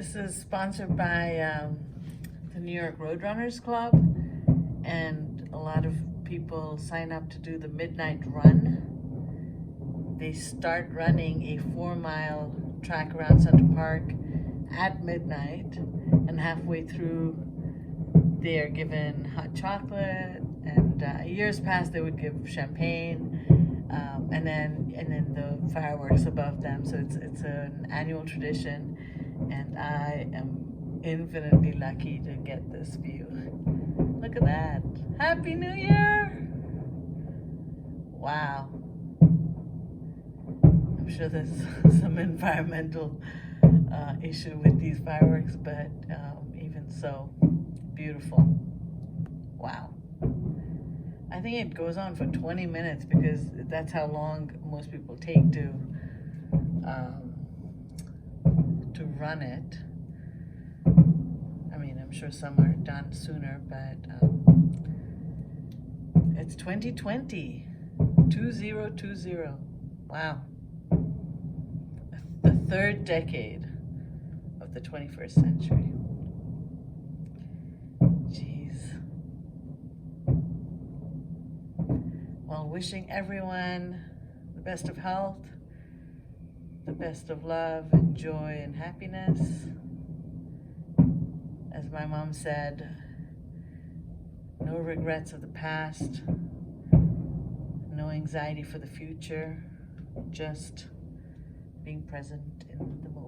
This is sponsored by the New York Roadrunners Club, and a lot of people sign up to do the midnight run. They start running a 4-mile track around Central Park at midnight, and halfway through they are given hot chocolate, and years past they would give champagne, and then the fireworks above them. So it's an annual tradition, and I am infinitely lucky to get this view. Look at that. Happy New Year! Wow. I'm sure there's some environmental issue with these fireworks, but even so, beautiful. Wow. I think it goes on for 20 minutes because that's how long most people take to run it. I mean, I'm sure some are done sooner, but it's 2020. 2020. Wow. The third decade of the 21st century. Jeez. Well, wishing everyone the best of health, the best of love and joy and happiness. As my mom said, no regrets of the past, no anxiety for the future, just being present in the moment.